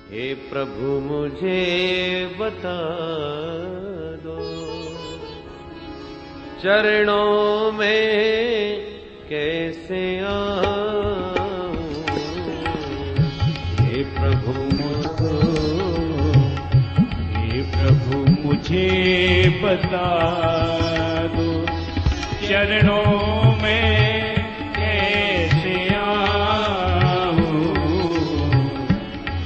हे प्रभु मुझे बता दो, चरणों में कैसे आऊं। हे प्रभु मुझे बता दो, चरणों में कैसे आऊं।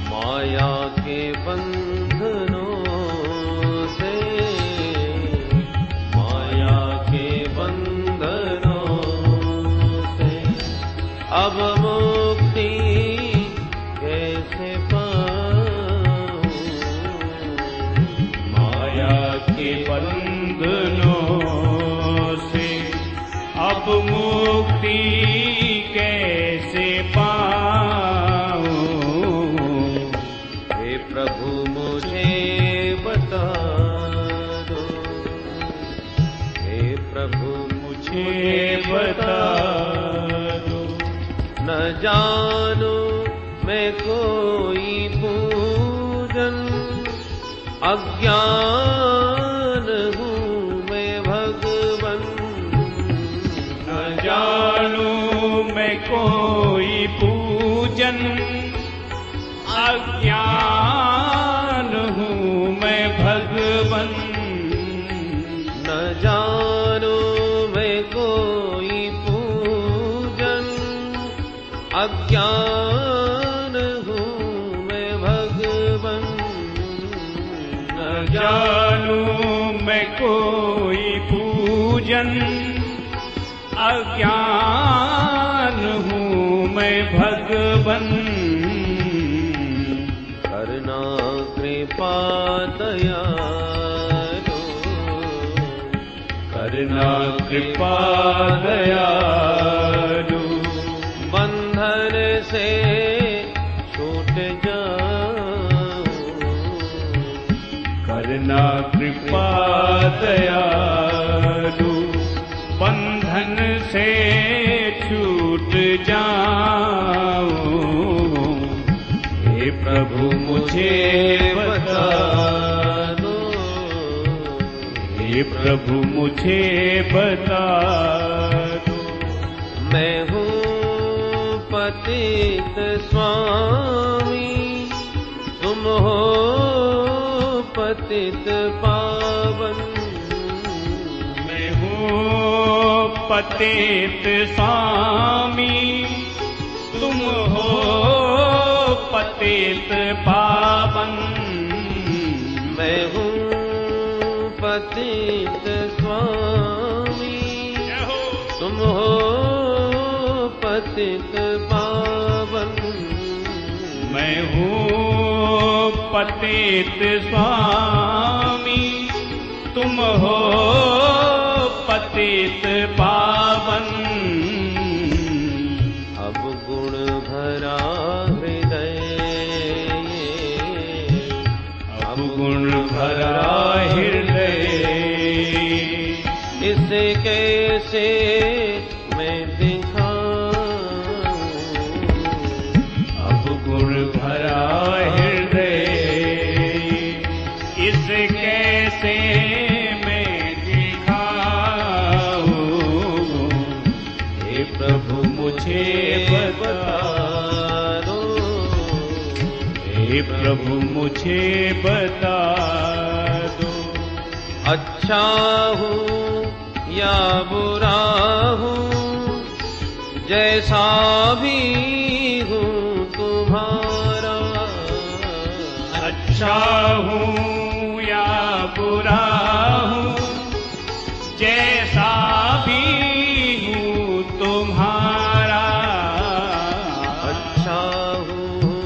माया के बंधनों से, माया के बंधनों से अब मुक्ति कैसे पाऊं। माया के बंधनों से अब मुक्ति कैसे पाऊं। हे प्रभु मुझे बता दो, हे प्रभु मुझे बता दो। न जानू मैं कोई पूजन, अज्ञान हूँ मैं भगवन। न जानू मैं कोई पूजन, अज्ञान हूँ मैं भगवन। न जानू मैं कोई पूजन, अज्ञान हूँ मैं भगवन। न जानू मैं कोई पूजन, अज्ञान हूँ मैं भगवन। करना कृपा दयालु, करना कृपा दयालु। बंधन से छूट जाऊं। करना कृपा दयालु, बंधन से छूट जाऊं। हे प्रभु मुझे बता दो, हे प्रभु मुझे बता दो। मैं हूँ पतित स्वामी, तुम हो पतित पावन। मैं हूँ पतित स्वामी, तुम हो पतित पावन। मैं हूँ पतित स्वामी, तुम हो पतित पावन। मैं हूँ पतित स्वामी, तुम हो पतित पावन। अब गुण भरा हृदय, अब गुण भरा हृदय। इसे कैसे मैं दिखाऊं। अब गुण भरा हृदय, इसे कैसे मैं दिखाऊं। हे प्रभु मुझे बता दो, हे प्रभु मुझे बता दो। अच्छा हूँ या बुरा हूँ, जैसा भी हूँ तुम्हारा। अच्छा हूँ या बुरा हूँ, जैसा भी हूँ तुम्हारा। अच्छा हूँ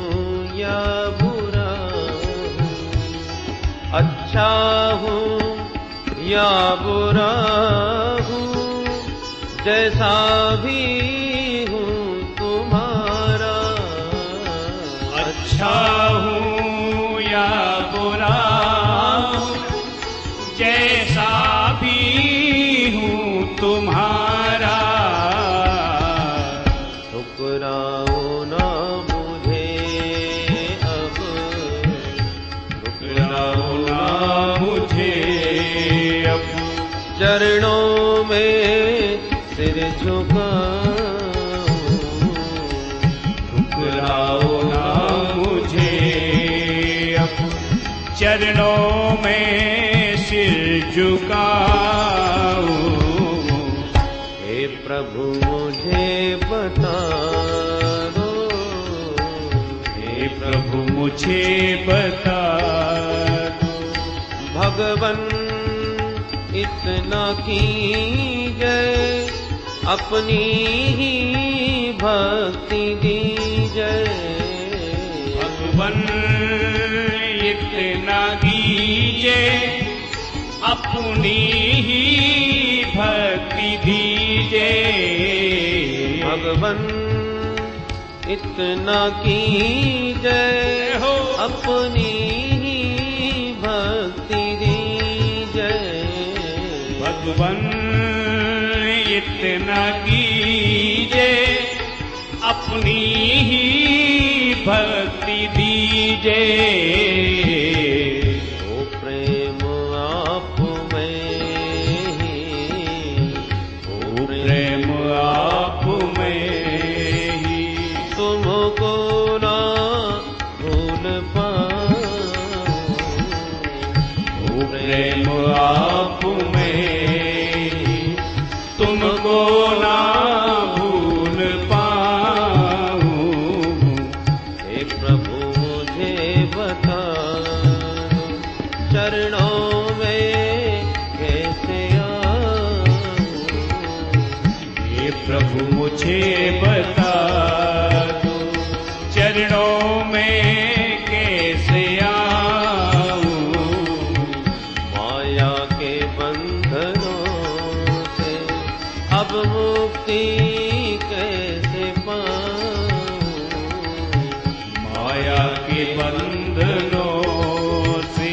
या बुरा हूँ, अच्छा हूँ या बुरा हूँ, जैसा भी हूँ तुम्हारा। अच्छा हूँ या बुरा हूँ, जैसा भी हूँ तुम्हारा। ठुकराओ ना मुझे अब चरणों में सिर झुकाऊं, ठुकराओ ना मुझे अब, चरणों में सिर झुकाऊं। हे प्रभु मुझे बता दो, हे प्रभु मुझे बता दो, भगवन इतना कीजय, अपनी ही भक्ति दीजय। भगवन इतना कीजिए, अपनी ही भक्ति दीजिए। भगवन इतना कीजय, हो अपनी ही भक्ति दीजय। भगवन इतना कीजिए, अपनी ही भक्ति दीजिए। ओ प्रेम आप में ही, ओ प्रेम आप में ही, तुमको ना भूल पाऊं। ओ प्रेम आप में ही, तुमको ना भूल पाऊं। हे प्रभु मुझे बता दो, चरणों में कैसे आऊं। हे प्रभु मुझे बता दो, चरणों में कैसे आऊं। माया के बंधनों से अब मुक्ति कैसे पाऊं। माया के बंधनों से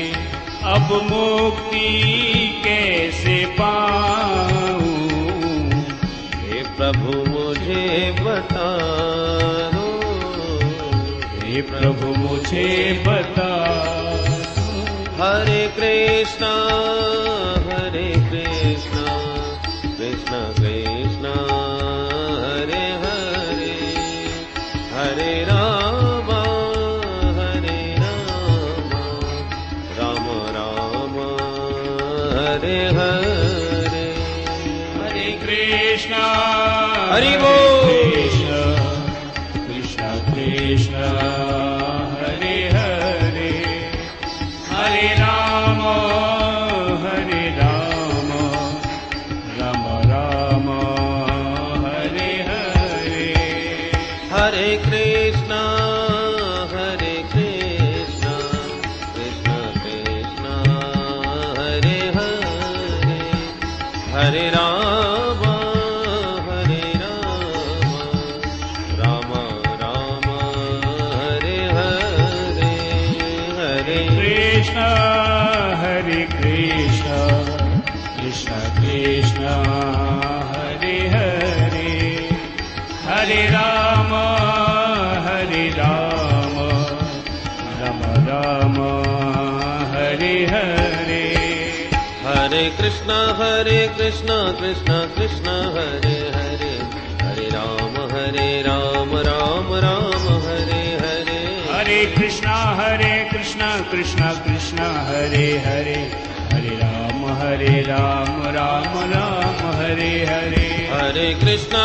अब मुक्ति कैसे पाऊं। हे प्रभु मुझे बता दो, हे प्रभु मुझे बता दो। हरे कृष्णा हरे कृष्णा, कृष्णा कृष्णा हरे हरे, हरे राम राम राम हरे हरे। हरे कृष्णा हरि बोल। कृष्ण कृष्ण कृष्ण हरे हरे, हरे राम राम राम हरे हरे। हरे कृष्णा कृष्णा कृष्णा हरे हरे, हरे राम राम राम हरे हरे। हरे कृष्ण हरे कृष्ण कृष्ण कृष्ण हरे हरे, हरे राम राम हरे हरे। हरे कृष्णा कृष्णा कृष्णा हरे हरे, हरे राम राम राम हरे हरे। हरे कृष्णा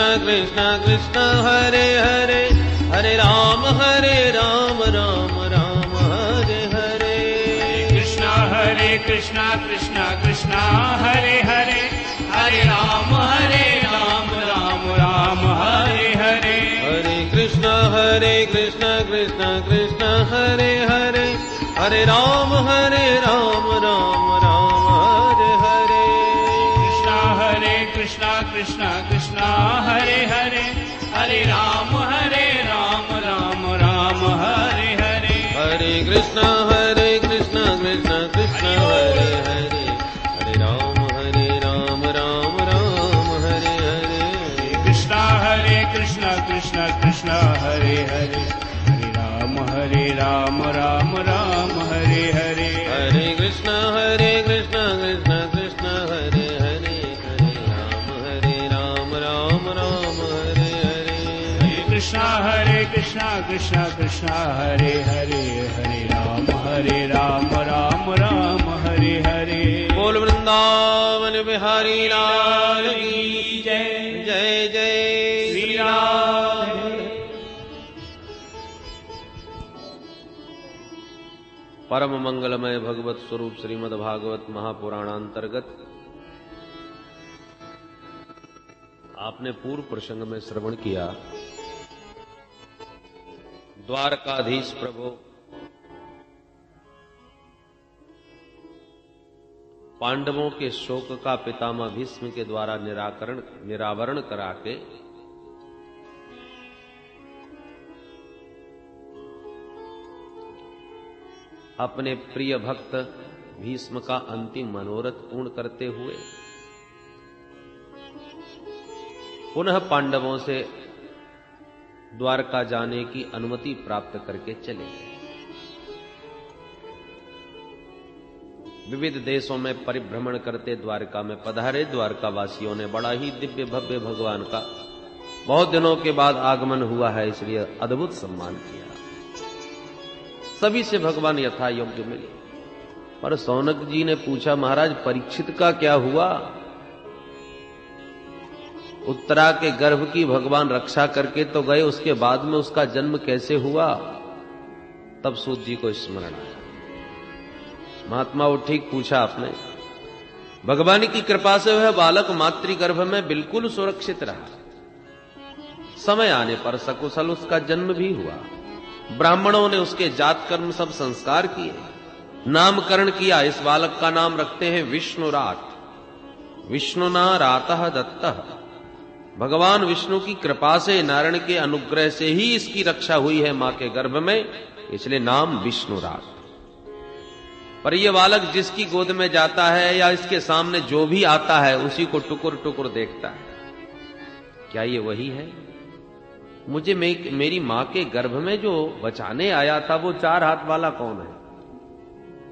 कृष्णा कृष्णा हरे हरे, हरे राम राम हरे हरे। हरे कृष्णा कृष्णा कृष्णा हरे हरे, हरे राम राम राम हरे हरे। कृष्णा कृष्णा कृष्णा हरे हरे, हरे राम राम हरे हरे। हरे कृष्णा कृष्णा कृष्णा हरे हरे, हरे राम राम हरे हरे। कृष्णा कृष्णा कृष्णा हरे हरे, हरे राम राम हरे हरे। हरे कृष्णा कृष्णा कृष्णा हरे हरे, हरे राम राम हरे हरे। कृष्णा कृष्णा कृष्णा हरे हरे, हरे राम राम हरे हरे। हरे कृष्णा कृष्णा कृष्णा कृष्णा कृष्णा कृष्णा हरे हरे, हरे राम राम राम हरे हरे। बोल वृंदावन बिहारी लाल की जय। जय जय श्री राम। परम मंगलमय भगवत स्वरूप श्रीमद् भागवत महापुराणांतर्गत आपने पूर्व प्रसंग में श्रवण किया। द्वारकाधीश प्रभु पांडवों के शोक का पितामह भीष्म के द्वारा निरावरण करा के अपने प्रिय भक्त भीष्म का अंतिम मनोरथ पूर्ण करते हुए पुनः पांडवों से द्वारका जाने की अनुमति प्राप्त करके चले गए। विविध देशों में परिभ्रमण करते द्वारका में पधारे। द्वारका वासियों ने बड़ा ही दिव्य भव्य भगवान का बहुत दिनों के बाद आगमन हुआ है, इसलिए अद्भुत सम्मान किया। सभी से भगवान यथा योग्य मिले। पर सौनक जी ने पूछा, महाराज परीक्षित का क्या हुआ? उत्तरा के गर्भ की भगवान रक्षा करके तो गए, उसके बाद में उसका जन्म कैसे हुआ? तब सूत जी को स्मरण आया। महात्मा वो ठीक पूछा आपने। भगवान की कृपा से वह बालक मातृगर्भ में बिल्कुल सुरक्षित रहा। समय आने पर सकुशल उसका जन्म भी हुआ। ब्राह्मणों ने उसके जात कर्म सब संस्कार किए, नामकरण किया। इस बालक का नाम रखते हैं विष्णुरात। विष्णुना रातः दत्तः। भगवान विष्णु की कृपा से, नारायण के अनुग्रह से ही इसकी रक्षा हुई है मां के गर्भ में, इसलिए नाम विष्णुरात। पर यह बालक जिसकी गोद में जाता है या इसके सामने जो भी आता है उसी को टुकुर टुकुर देखता है। क्या ये वही है? मुझे मेरी मां के गर्भ में जो बचाने आया था वो 4 हाथ वाला कौन है?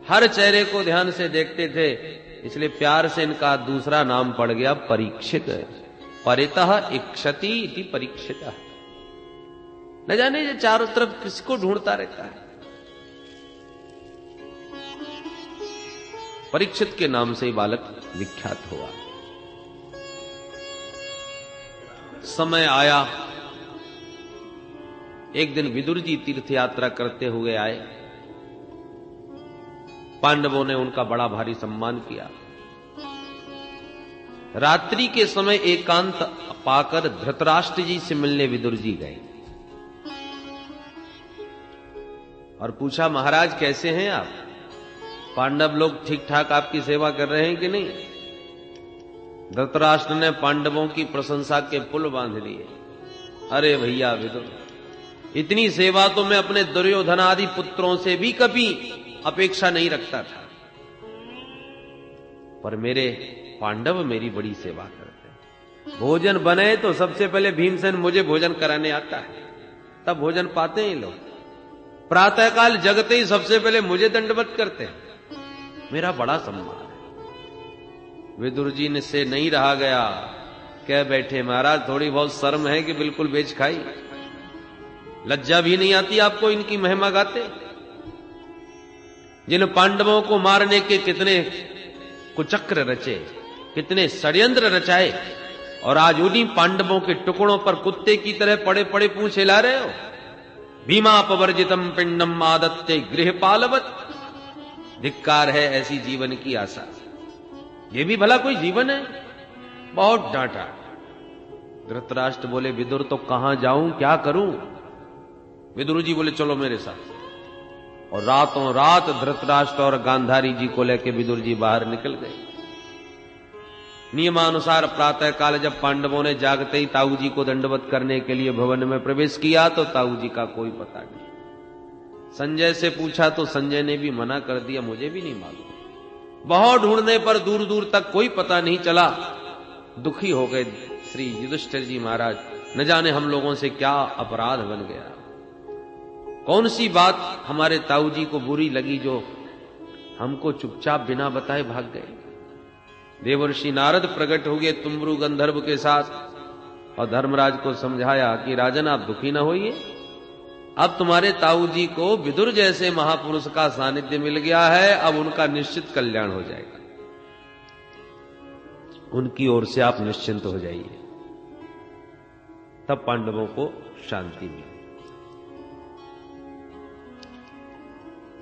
हर चेहरे को ध्यान से देखते थे, इसलिए प्यार से इनका दूसरा नाम पड़ गया परीक्षित। परितः इक्षति इति परीक्षितः। न जाने ये चारों तरफ किसको ढूंढता रहता है। परीक्षित के नाम से बालक विख्यात हुआ। समय आया, एक दिन विदुर जी तीर्थ यात्रा करते हुए आए। पांडवों ने उनका बड़ा भारी सम्मान किया। रात्रि के समय एकांत पाकर धृतराष्ट्र जी से मिलने विदुर जी गए और पूछा, महाराज कैसे हैं आप? पांडव लोग ठीक ठाक आपकी सेवा कर रहे हैं कि नहीं? धृतराष्ट्र ने पांडवों की प्रशंसा के पुल बांध लिए। अरे भैया विदुर, इतनी सेवा तो मैं अपने दुर्योधन आदि पुत्रों से भी कभी अपेक्षा नहीं रखता था, पर मेरे पांडव मेरी बड़ी सेवा करते हैं। भोजन बने तो सबसे पहले भीमसेन मुझे भोजन कराने आता है, तब भोजन पाते हैं लोग। प्रातःकाल जगते ही सबसे पहले मुझे दंडवत करते हैं, मेरा बड़ा सम्मान है। विदुर जी ने से नहीं रहा गया, कह बैठे, महाराज थोड़ी बहुत शर्म है कि बिल्कुल बेच खाई? लज्जा भी नहीं आती आपको इनकी महिमा गाते? जिन पांडवों को मारने के कितने कुचक्र रचे, कितने षड्यंत्र रचाए, और आज उन्हीं पांडवों के टुकड़ों पर कुत्ते की तरह पड़े पड़े पूंछ हिला रहे हो। भीमापवर्जितम पिंडम आदत्ते गृहपालवत। धिक्कार है ऐसी जीवन की आशा। ये भी भला कोई जीवन है? बहुत डांटा। धृतराष्ट्र बोले, विदुर तो कहां जाऊं, क्या करूं? विदुर जी बोले, चलो मेरे साथ। और रातों रात धृतराष्ट्र और गांधारी जी को लेकर विदुर जी बाहर निकल गए। नियमानुसार प्रातः काल जब पांडवों ने जागते ही ताऊ जी को दंडवत करने के लिए भवन में प्रवेश किया तो ताऊ जी का कोई पता नहीं। संजय से पूछा तो संजय ने भी मना कर दिया, मुझे भी नहीं मालूम। बहुत ढूंढने पर दूर दूर तक कोई पता नहीं चला। दुखी हो गए श्री युधिष्ठिर जी महाराज, न जाने हम लोगों से क्या अपराध बन गया, कौन सी बात हमारे ताऊ जी को बुरी लगी जो हमको चुपचाप बिना बताए भाग गए। देवर्षि नारद प्रकट हो गए तुम्बरु गंधर्व के साथ और धर्मराज को समझाया कि राजन आप दुखी न होइए, अब तुम्हारे ताऊ जी को विदुर जैसे महापुरुष का सानिध्य मिल गया है, अब उनका निश्चित कल्याण हो जाएगा। उनकी ओर से आप निश्चिंत हो जाइए। तब पांडवों को शांति मिली।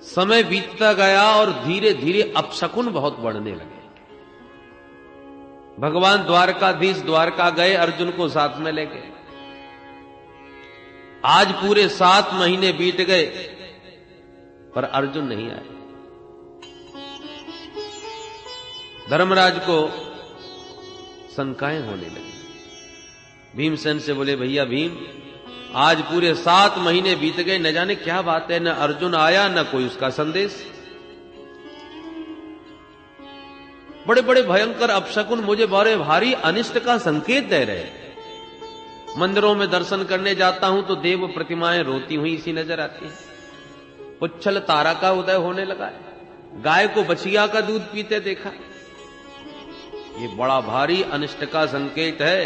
समय बीतता गया और धीरे धीरे अपशकुन बहुत बढ़ने लगे। भगवान द्वारकाधीश द्वारका गए, अर्जुन को साथ में ले गए। आज पूरे 7 महीने बीत गए पर अर्जुन नहीं आए। धर्मराज को शंकाएं होने लगी। भीमसेन से बोले, भैया भीम, आज पूरे 7 महीने बीत गए, न जाने क्या बात है, न अर्जुन आया न कोई उसका संदेश। बड़े बड़े भयंकर अपशकुन मुझे बड़े भारी अनिष्ट का संकेत दे रहे। मंदिरों में दर्शन करने जाता हूं तो देव प्रतिमाएं रोती हुई सी नजर आती हैं। उच्छल तारा का उदय होने लगा है। गाय को बछिया का दूध पीते देखा। ये बड़ा भारी अनिष्ट का संकेत है।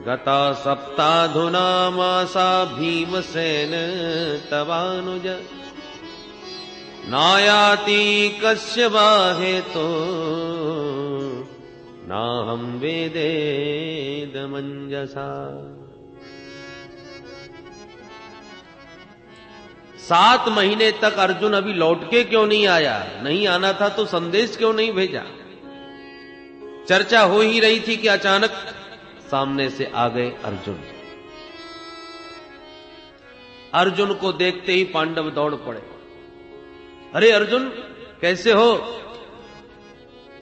गता सप्ताधुना मासा भीमसेन तवानुज नायाति कस्य बाहे तो नाहं वेदेद मंजसा। 7 महीने तक अर्जुन अभी लौट के क्यों नहीं आया? नहीं आना था तो संदेश क्यों नहीं भेजा? चर्चा हो ही रही थी कि अचानक सामने से आ गए अर्जुन। अर्जुन को देखते ही पांडव दौड़ पड़े। अरे अर्जुन, कैसे हो?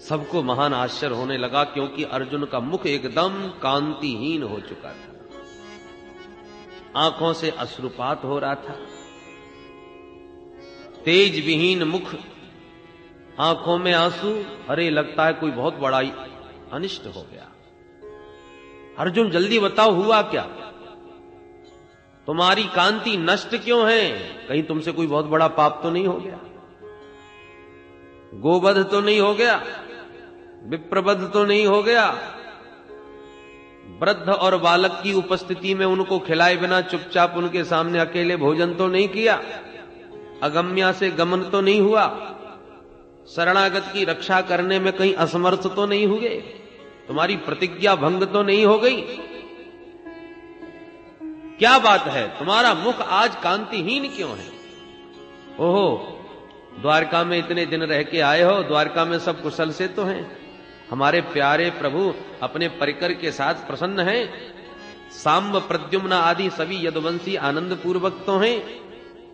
सबको महान आश्चर्य होने लगा, क्योंकि अर्जुन का मुख एकदम कांतिहीन हो चुका था। आंखों से अश्रुपात हो रहा था। तेज विहीन मुख, आंखों में आंसू। अरे लगता है कोई बहुत बड़ा अनिष्ट हो गया। अर्जुन जल्दी बताओ, हुआ क्या? तुम्हारी कांति नष्ट क्यों है? कहीं तुमसे कोई बहुत बड़ा पाप तो नहीं हो गया? गोवध तो नहीं हो गया? विप्रवध तो नहीं हो गया? वृद्ध और बालक की उपस्थिति में उनको खिलाए बिना चुपचाप उनके सामने अकेले भोजन तो नहीं किया? अगम्या से गमन तो नहीं हुआ? शरणागत की रक्षा करने में कहीं असमर्थ तो नहीं हुए? तुम्हारी प्रतिज्ञा भंग तो नहीं हो गई? क्या बात है, तुम्हारा मुख आज कांतिहीन क्यों है? ओहो, द्वारका में इतने दिन रह के आए हो, द्वारका में सब कुशल से तो हैं? हमारे प्यारे प्रभु अपने परिकर के साथ प्रसन्न हैं? सांब, प्रद्युम्न आदि सभी यदुवंशी आनंद पूर्वक तो हैं?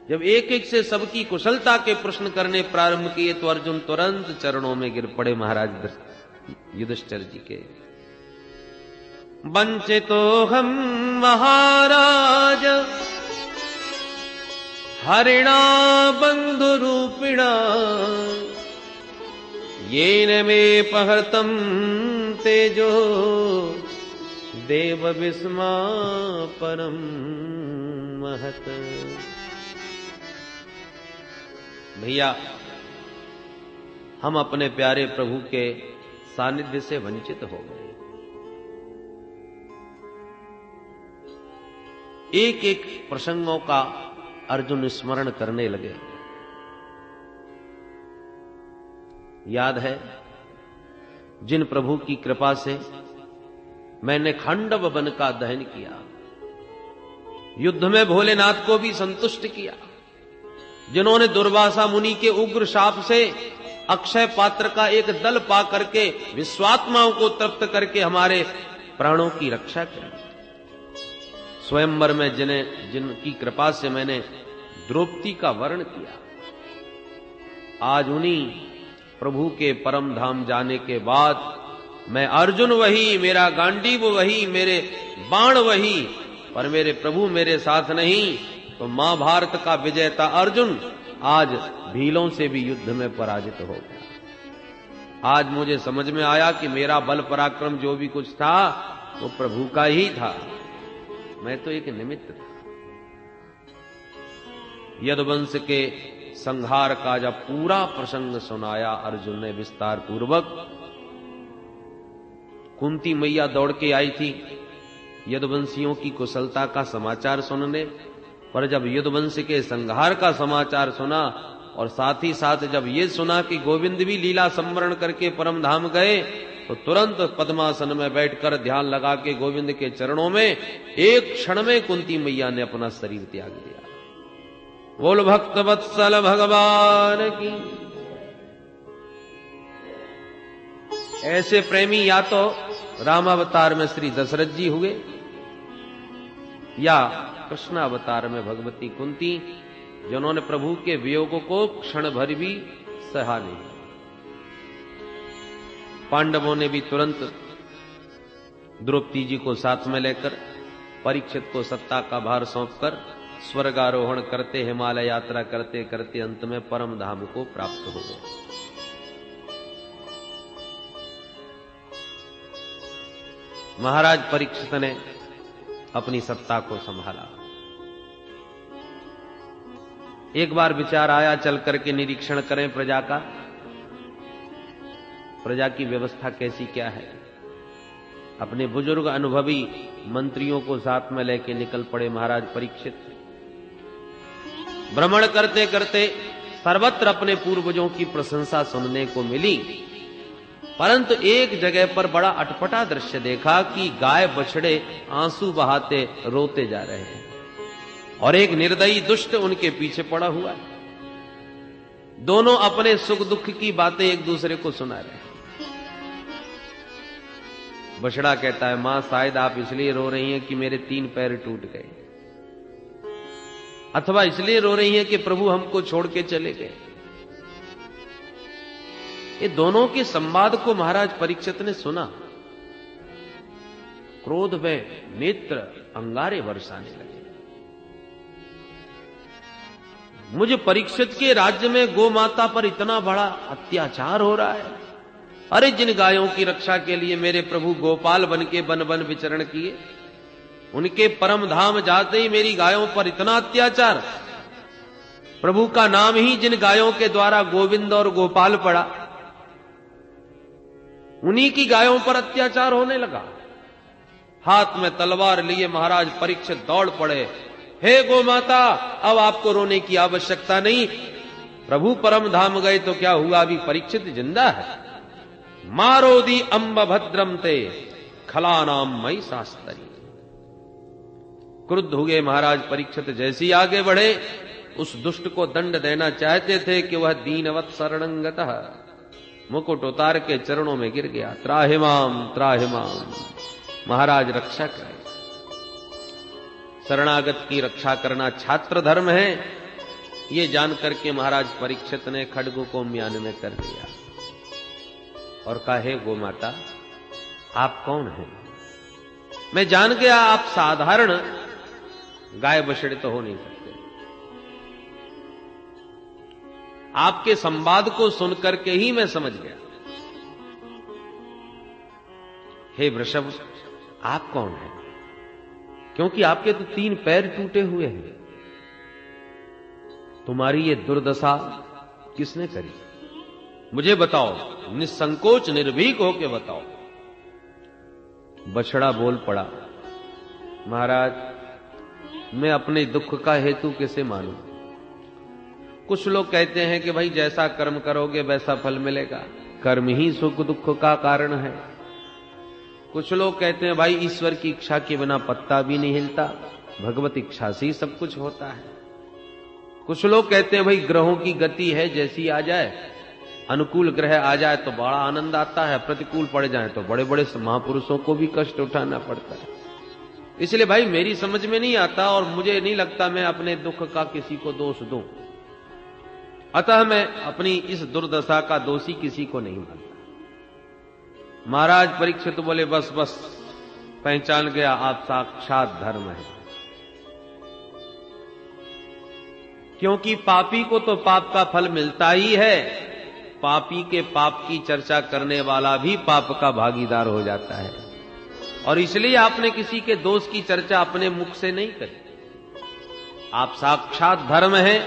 जब एक एक से सबकी कुशलता के प्रश्न करने प्रारंभ किए तो अर्जुन तुरंत चरणों में गिर पड़े महाराज युधिष्ठिर जी के। वंचितो हम महाराज हरिणा बंधु रूपिणा येन मे पहर्तम तेजो देव विस्मा परम महत। भैया, हम अपने प्यारे प्रभु के सानिध्य से वंचित हो गए। एक एक प्रसंगों का अर्जुन स्मरण करने लगे। याद है, जिन प्रभु की कृपा से मैंने खांडव वन का दहन किया, युद्ध में भोलेनाथ को भी संतुष्ट किया, जिन्होंने दुर्वासा मुनि के उग्र शाप से अक्षय पात्र का एक दल पा करके विश्वात्माओं को तृप्त करके हमारे प्राणों की रक्षा की, स्वयंवर में जिनकी कृपा से मैंने द्रौपदी का वर्ण किया, आज उन्हीं प्रभु के परम धाम जाने के बाद मैं अर्जुन वही, मेरा गांडीव वही, मेरे बाण वही, पर मेरे प्रभु मेरे साथ नहीं, तो महाभारत का विजेता अर्जुन आज भीलों से भी युद्ध में पराजित हो गया। आज मुझे समझ में आया कि मेरा बल पराक्रम जो भी कुछ था वो प्रभु का ही था, मैं तो एक निमित्त था। यदुवंश के संहार का जब पूरा प्रसंग सुनाया अर्जुन ने विस्तार पूर्वक, कुंती मैया दौड़ के आई थी यदुवंशियों की कुशलता का समाचार सुनने, पर जब यदुवंश के संहार का समाचार सुना और साथ ही साथ जब ये सुना कि गोविंद भी लीला संवरण करके परम धाम गए, तो तुरंत पद्मासन में बैठकर ध्यान लगा के गोविंद के चरणों में एक क्षण में कुंती मैया ने अपना शरीर त्याग दिया। बोल भक्त वत्सल भगवान की। ऐसे प्रेमी या तो रामावतार में श्री दशरथ जी हुए या कृष्णावतार में भगवती कुंती, जिन्होंने प्रभु के वियोग को क्षण भर भी सहा नहीं। पांडवों ने भी तुरंत द्रौपदी जी को साथ में लेकर परीक्षित को सत्ता का भार सौंपकर स्वर्गारोहण करते, हिमालय यात्रा करते करते अंत में परम धाम को प्राप्त हो गए। महाराज परीक्षित ने अपनी सत्ता को संभाला। एक बार विचार आया चल करके निरीक्षण करें प्रजा का, प्रजा की व्यवस्था कैसी क्या है। अपने बुजुर्ग अनुभवी मंत्रियों को साथ में लेके निकल पड़े महाराज परीक्षित। भ्रमण करते करते सर्वत्र अपने पूर्वजों की प्रशंसा सुनने को मिली, परंतु एक जगह पर बड़ा अटपटा दृश्य देखा कि गाय बछड़े आंसू बहाते रोते जा रहे हैं और एक निर्दयी दुष्ट उनके पीछे पड़ा हुआ है। दोनों अपने सुख दुख की बातें एक दूसरे को सुना रहे हैं। बछड़ा कहता है, मां शायद आप इसलिए रो रही हैं कि मेरे 3 पैर टूट गए, अथवा इसलिए रो रही हैं कि प्रभु हमको छोड़ के चले गए। ये दोनों के संवाद को महाराज परीक्षित ने सुना। क्रोध में नेत्र अंगारे बरसाने लगे। मुझे परीक्षित के राज्य में गो माता पर इतना बड़ा अत्याचार हो रहा है। अरे जिन गायों की रक्षा के लिए मेरे प्रभु गोपाल बन के वन वन विचरण किए, उनके परम धाम जाते ही मेरी गायों पर इतना अत्याचार। प्रभु का नाम ही जिन गायों के द्वारा गोविंद और गोपाल पड़ा, उन्हीं की गायों पर अत्याचार होने लगा। हाथ में तलवार लिए महाराज परीक्षित दौड़ पड़े। हे गो माता, अब आपको रोने की आवश्यकता नहीं, प्रभु परम धाम गए तो क्या हुआ, अभी परीक्षित जिंदा है। मारोदी अंब भद्रम ते खलानाम मई शास्त्री। क्रुद्ध हुए महाराज परीक्षित जैसी आगे बढ़े, उस दुष्ट को दंड देना चाहते थे कि वह दीनवत शरणंगतः मुकुट उतार के चरणों में गिर गया। त्राहिमाम त्राहिमाम, महाराज रक्षा करें। शरणागत की रक्षा करना छात्र धर्म है, ये जानकर के महाराज परीक्षित ने खड्ग को म्यान में कर दिया और कहा, हे गो माता, आप कौन हैं? मैं जान गया आप साधारण गाय बछड़े तो हो नहीं सकते। आपके संवाद को सुनकर के ही मैं समझ गया। हे वृषभ, आप कौन हैं? क्योंकि आपके तो 3 पैर टूटे हुए हैं। तुम्हारी ये दुर्दशा किसने करी? मुझे बताओ, निसंकोच निर्भीक होके बताओ। बछड़ा बोल पड़ा, महाराज, मैं अपने दुख का हेतु किसे मानूं? कुछ लोग कहते हैं कि भाई जैसा कर्म करोगे वैसा फल मिलेगा, कर्म ही सुख दुख का कारण है। कुछ लोग कहते हैं भाई ईश्वर की इच्छा के बिना पत्ता भी नहीं हिलता, भगवत इच्छा से ही सब कुछ होता है। कुछ लोग कहते हैं भाई ग्रहों की गति है, जैसी आ जाए, अनुकूल ग्रह आ जाए तो बड़ा आनंद आता है, प्रतिकूल पड़ जाए तो बड़े बड़े महापुरुषों को भी कष्ट उठाना पड़ता है। इसलिए भाई मेरी समझ में नहीं आता और मुझे नहीं लगता मैं अपने दुख का किसी को दोष दूं। अतः मैं अपनी इस दुर्दशा का दोषी किसी को नहीं मानता। महाराज परीक्षित बोले, बस बस, पहचान गया, आप साक्षात धर्म है। क्योंकि पापी को तो पाप का फल मिलता ही है, पापी के पाप की चर्चा करने वाला भी पाप का भागीदार हो जाता है। और इसलिए आपने किसी के दोष की चर्चा अपने मुख से नहीं करी। आप साक्षात धर्म हैं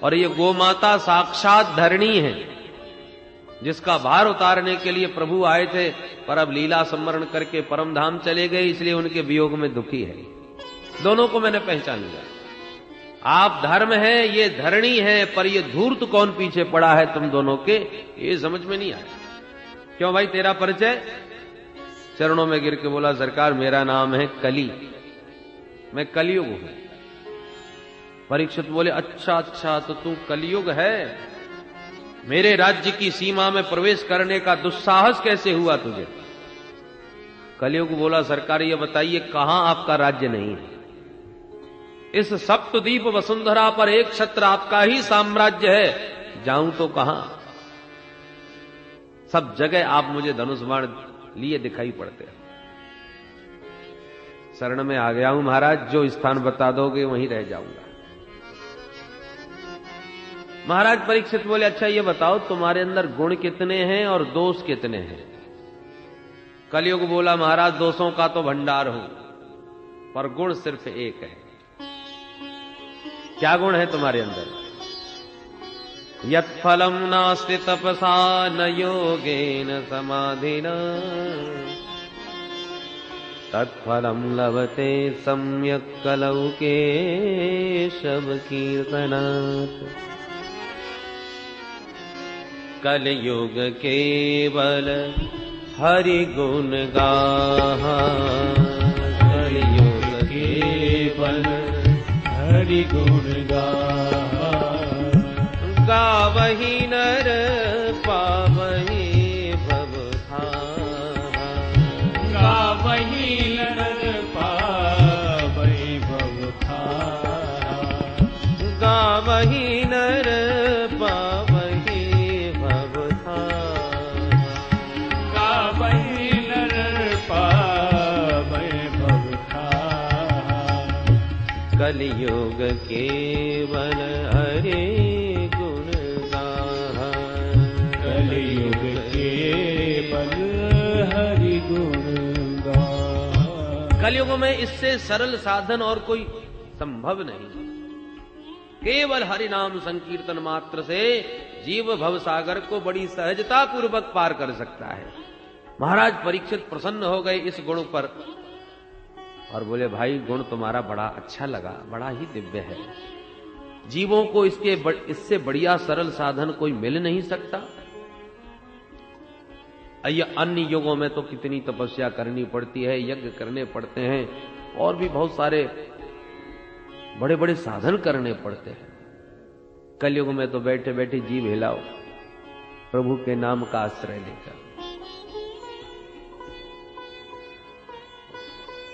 और ये गोमाता साक्षात धरणी है। जिसका भार उतारने के लिए प्रभु आए थे, पर अब लीला स्मरण करके परम धाम चले गए, इसलिए उनके वियोग में दुखी है। दोनों को मैंने पहचान लिया। आप धर्म है, ये धरणी है, पर ये धूर्त कौन पीछे पड़ा है तुम दोनों के, ये समझ में नहीं आया। क्यों भाई, तेरा परिचय? चरणों में गिर के बोला, सरकार मेरा नाम है कली, मैं कलियुग हूं। परीक्षित बोले, अच्छा अच्छा, तो तू कलियुग है? मेरे राज्य की सीमा में प्रवेश करने का दुस्साहस कैसे हुआ तुझे? कलियुग बोला, सरकार ये बताइए कहां आपका राज्य नहीं है? इस सप्तद्वीप वसुंधरा पर एक छत्र आपका ही साम्राज्य है, जाऊं तो कहां? सब जगह आप मुझे धनुष बाण लिए दिखाई पड़ते हैं। शरण में आ गया हूं महाराज, जो स्थान बता दोगे वहीं रह जाऊंगा। महाराज परीक्षित बोले, अच्छा ये बताओ तुम्हारे अंदर गुण कितने हैं और दोष कितने हैं? कलियुग बोला, महाराज दोषों का तो भंडार हूं, पर गुण सिर्फ एक है। क्या गुण है तुम्हारे अंदर? यत् फलम नास्ति तपसा न योगेन समाधिना तत्फलम लभते सम्यक् कलौ केशव कीर्तनात्। कलयुग केवल हरि गुण गाहा, कलयुग केवल हरि गुण गाहा। गावहि नर पावहि भव धाहा, गावहि नर पावहि भव धाहा। गावहि नर पावहि भव धाहा, गावहि नर पावहि भव धाहा। कलियुग केवल हरि गुण गाहा, कलियुग केवल हरि गुण गाहा। कलियुग में इससे सरल साधन और कोई संभव नहीं। केवल हरि नाम संकीर्तन मात्र से जीव भवसागर को बड़ी सहजता पूर्वक पार कर सकता है। महाराज परीक्षित प्रसन्न हो गए इस गुण पर और बोले, भाई गुण तुम्हारा बड़ा अच्छा लगा, बड़ा ही दिव्य है। जीवों को इससे बढ़िया सरल साधन कोई मिल नहीं सकता। ये अन्य युगों में तो कितनी तपस्या करनी पड़ती है, यज्ञ करने पड़ते हैं और भी बहुत सारे बड़े बड़े साधन करने पड़ते हैं। कलयुग में तो बैठे बैठे जीव हिलाओ, प्रभु के नाम का आश्रय लेकर।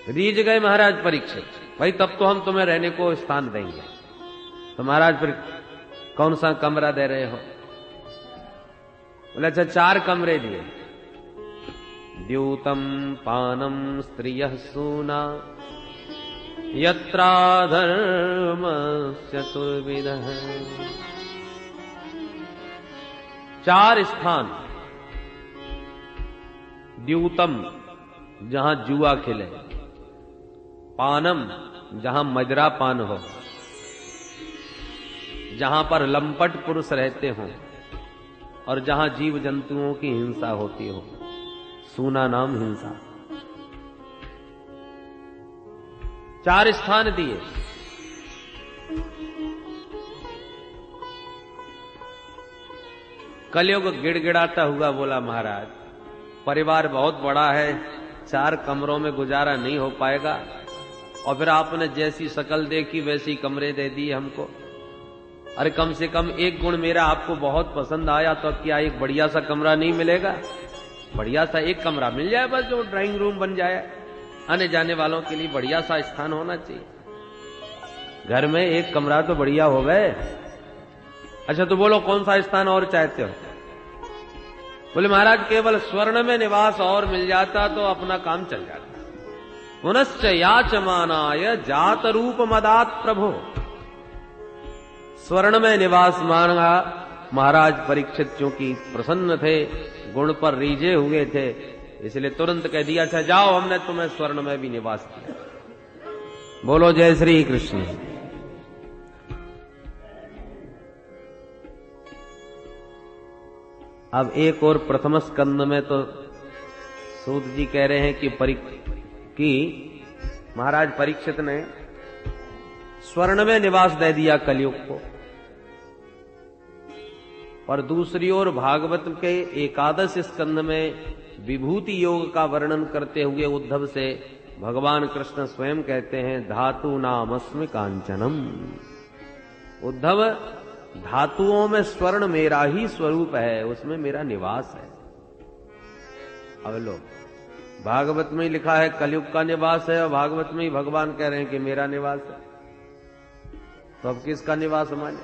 रीझ गए महाराज परीक्षित, भाई तब तो हम तुम्हें रहने को स्थान देंगे। तो महाराज फिर कौन सा कमरा दे रहे हो? बोले, अच्छा 4 कमरे दिए। द्यूतम पानम स्त्रियः सूना यत्राधर्म चतुर्विधः। 4 स्थान। द्यूतम जहां जुआ खेले, पानम जहां मजरा पान हो, जहां पर लंपट पुरुष रहते हों और जहां जीव जंतुओं की हिंसा होती हो। सूना नाम हिंसा। 4 स्थान दिए। कलयुग गिड़गिड़ाता हुआ बोला, महाराज परिवार बहुत बड़ा है, 4 कमरों में गुजारा नहीं हो पाएगा, और फिर आपने जैसी शकल देखी वैसी कमरे दे दिए हमको। अरे कम से कम एक गुण मेरा आपको बहुत पसंद आया, तो क्या एक बढ़िया सा कमरा नहीं मिलेगा? बढ़िया सा एक कमरा मिल जाए बस, जो ड्राइंग रूम बन जाए, आने जाने वालों के लिए बढ़िया सा स्थान होना चाहिए। घर में एक कमरा तो बढ़िया हो गए। अच्छा तो बोलो कौन सा स्थान और चाहते हो? बोले, महाराज केवल स्वर्ण में निवास और मिल जाता तो अपना काम चल जाता। पुनश्च याचमानाय जात रूप मदात प्रभु। स्वर्ण में निवास मांगा। महाराज परीक्षित चूंकि प्रसन्न थे, गुण पर रीझे हुए थे, इसलिए तुरंत कह दिया, अच्छा जाओ, हमने तुम्हें स्वर्ण में भी निवास दिया। बोलो जय श्री कृष्ण। अब एक और प्रथम स्कंद में तो सूत जी कह रहे हैं कि महाराज परीक्षित ने स्वर्ण में निवास दे दिया कलयुग को, और दूसरी ओर भागवत के एकादश स्कंद में विभूति योग का वर्णन करते हुए उद्धव से भगवान कृष्ण स्वयं कहते हैं धातु नामस्मि कांचनम। उद्धव, धातुओं में स्वर्ण मेरा ही स्वरूप है, उसमें मेरा निवास है। अब लो, भागवत में ही लिखा है कलयुग का निवास है, और भागवत में ही भगवान कह रहे हैं कि मेरा निवास है, तो अब किसका निवास माने?